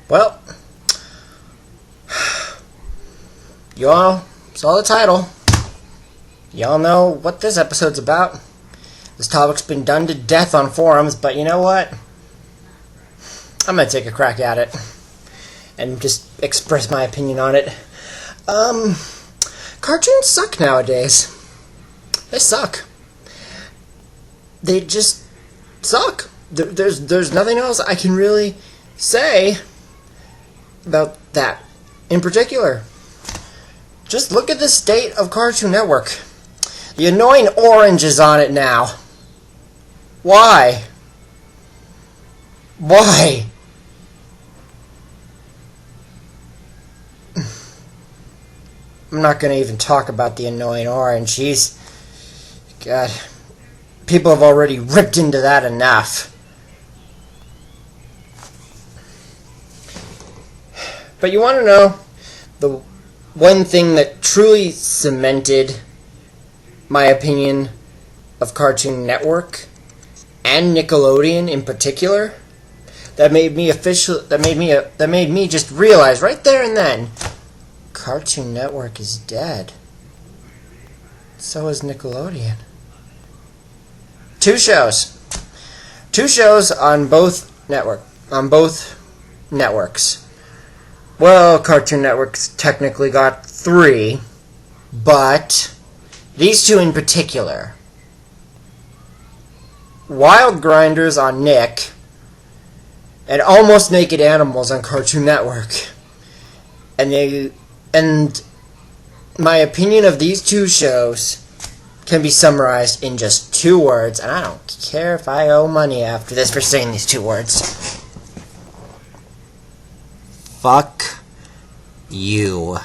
Well, you all saw the title. Y'all know what this episode's about. This topic's been done to death on forums, but you know what? I'm gonna take a crack at it and just express my opinion on it. Cartoons suck nowadays. They suck. They just suck. There's nothing else I can really say about that in particular. Just look at the state of Cartoon Network. The annoying orange is on it now. Why? Why? I'm not going to even talk about the annoying orange. God, people have already ripped into that enough. But you want to know the one thing that truly cemented my opinion of Cartoon Network and Nickelodeon in particular, that made me just realize right there and then, Cartoon Network is dead. So is Nickelodeon. Two shows on both networks. Well, Cartoon Network's technically got 3, but these two in particular. Wild Grinders on Nick and Almost Naked Animals on Cartoon Network. And my opinion of these two shows can be summarized in just 2 words, and I don't care if I owe money after this for saying these 2 words. Fuck you.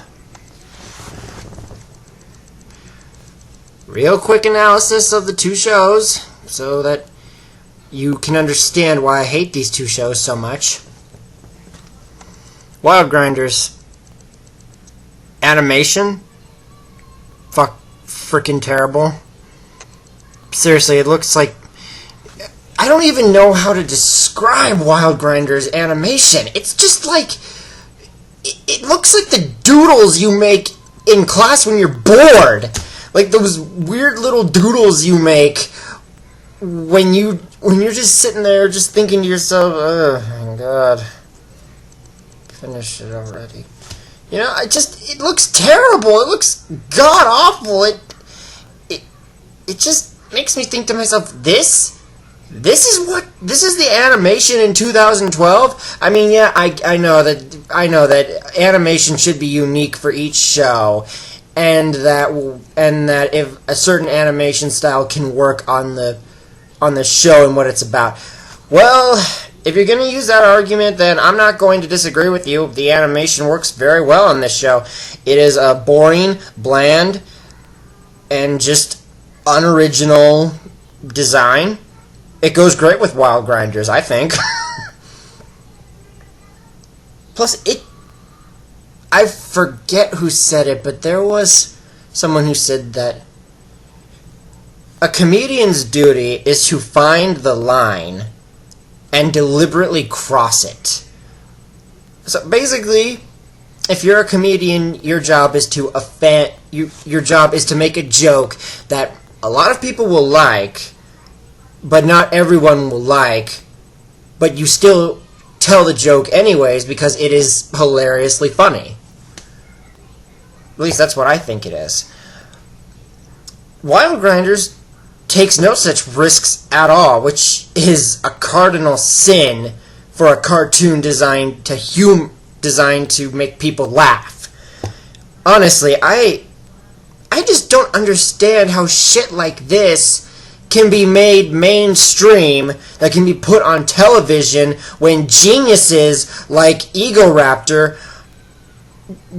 Real quick analysis of the 2 shows so that you can understand why I hate these 2 shows so much. Wild Grinders. Animation. Freaking terrible. Seriously, it looks like... I don't even know how to describe Wild Grinders animation. It's just like... It looks like the doodles you make in class when you're bored. Like those weird little doodles you make when you're just sitting there just thinking to yourself, oh my god, finish it already. You know, it looks terrible. It looks god awful. It just makes me think to myself, this is the animation in 2012. I mean, yeah, I know that animation should be unique for each show, and that if a certain animation style can work on the show and what it's about. Well, if you're going to use that argument, then I'm not going to disagree with you. The animation works very well on this show. It is a boring, bland, and just unoriginal design. It goes great with Wild Grinders, I think. Plus, I forget who said it, but there was someone who said that a comedian's duty is to find the line and deliberately cross it. So basically, if you're a comedian, your job is to make a joke that a lot of people will like, but not everyone will like, but you still tell the joke anyways because it is hilariously funny. At least that's what I think it is. Wild Grinders takes no such risks at all, which is a cardinal sin for a cartoon designed to make people laugh. Honestly, I just don't understand how shit like this can be made mainstream, that can be put on television when geniuses like Egoraptor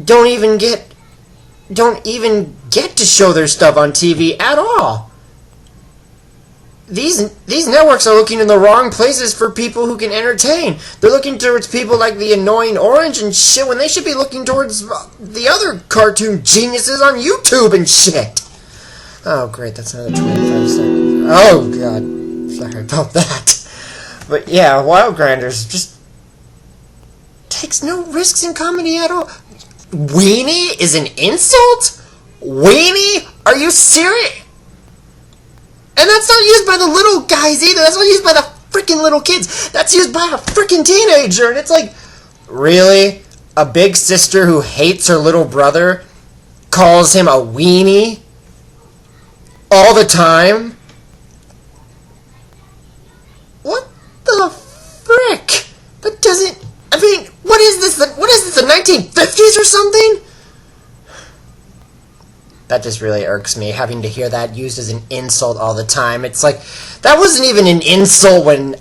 don't even get to show their stuff on TV at all. These networks are looking in the wrong places for people who can entertain. They're looking towards people like the annoying orange and shit when they should be looking towards the other cartoon geniuses on YouTube and shit. Oh, great, that's another 25 seconds. Oh, God. Sorry about that. But, yeah, Wild Grinders, just takes no risks in comedy at all. Weenie is an insult? Weenie? Are you serious? And that's not used by the little guys either. That's not used by the freaking little kids. That's used by a freaking teenager. And it's like, really? A big sister who hates her little brother calls him a weenie? All the time? What the frick? That doesn't... I mean, what is this, the 1950s or something? That just really irks me, having to hear that used as an insult all the time. It's like, that wasn't even an insult when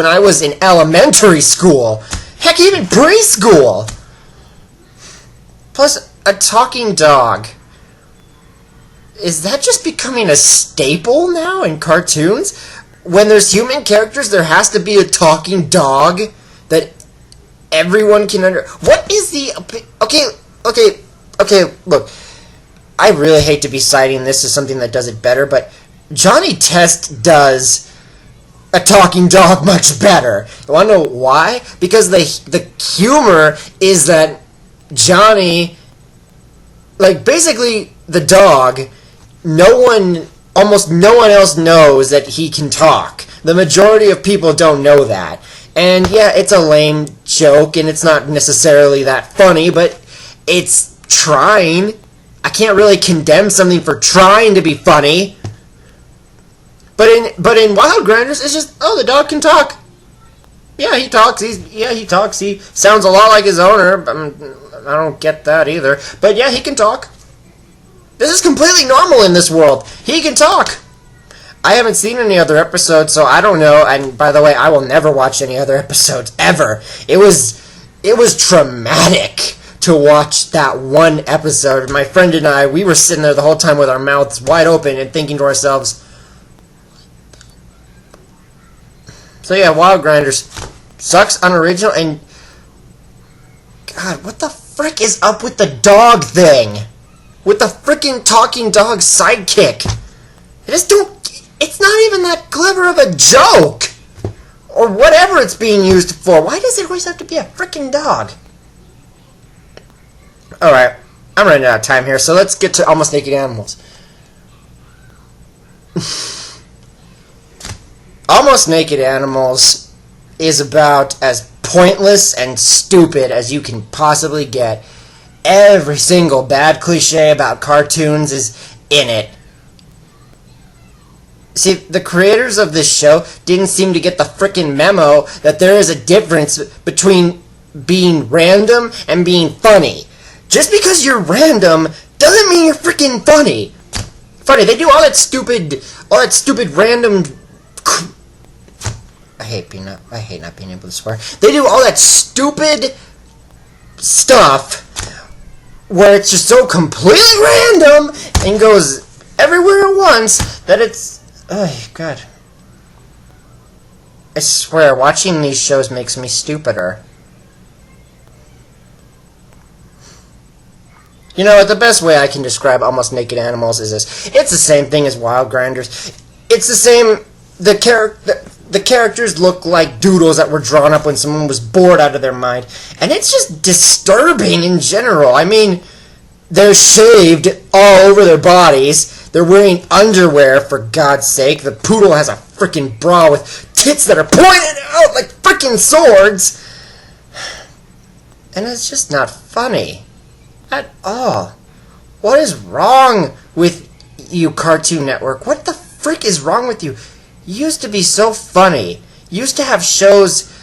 I was in elementary school. Heck, even preschool. Plus, a talking dog. Is that just becoming a staple now in cartoons? When there's human characters, there has to be a talking dog that everyone can What is the... Okay, look. I really hate to be citing this as something that does it better, but Johnny Test does a talking dog much better. You want to know why? Because the humor is that Johnny... Like, basically, the dog... Almost no one else knows that he can talk. The majority of people don't know that. And yeah, it's a lame joke, and it's not necessarily that funny, but it's trying. I can't really condemn something for trying to be funny. But in Wild Grinders, it's just, oh, the dog can talk. Yeah, he talks. He talks. He sounds a lot like his owner. I don't get that either. But yeah, he can talk. This is completely normal in this world. He can talk. I haven't seen any other episodes, so I don't know. And by the way, I will never watch any other episodes ever. It was traumatic to watch that one episode. My friend and I, we were sitting there the whole time with our mouths wide open and thinking to ourselves. So yeah, Wild Grinders sucks, unoriginal, and God, what the frick is up with the dog thing? With the frickin' talking dog sidekick. It's not even that clever of a joke. Or whatever it's being used for. Why does it always have to be a frickin' dog? Alright, I'm running out of time here, so let's get to Almost Naked Animals. Almost Naked Animals is about as pointless and stupid as you can possibly get. Every single bad cliche about cartoons is in it. See, the creators of this show didn't seem to get the frickin' memo that there is a difference between being random and being funny. Just because you're random doesn't mean you're frickin' funny. Funny, they do all that stupid random... I hate not being able to swear. They do all that stupid stuff where it's just so completely random and goes everywhere at once that it's... Oh, God. I swear, watching these shows makes me stupider. You know what, the best way I can describe Almost Naked Animals is this. It's the same thing as Wild Grinders. It's the same... The characters look like doodles that were drawn up when someone was bored out of their mind. And it's just disturbing in general. I mean, they're shaved all over their bodies. They're wearing underwear, for God's sake. The poodle has a freaking bra with tits that are pointed out like freaking swords. And it's just not funny. At all. What is wrong with you, Cartoon Network? What the frick is wrong with you? You used to be so funny. You used to have shows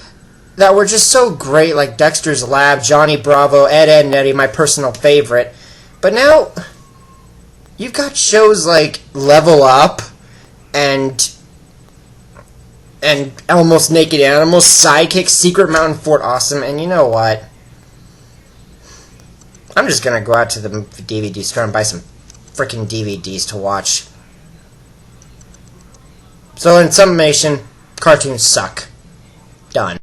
that were just so great, like Dexter's Lab, Johnny Bravo, Ed, Edd n Eddy, my personal favorite. But now, you've got shows like Level Up and Almost Naked Animals, Sidekick, Secret Mountain Fort Awesome, and you know what? I'm just gonna go out to the DVD store and buy some freaking DVDs to watch. So in summation, cartoons suck. Done.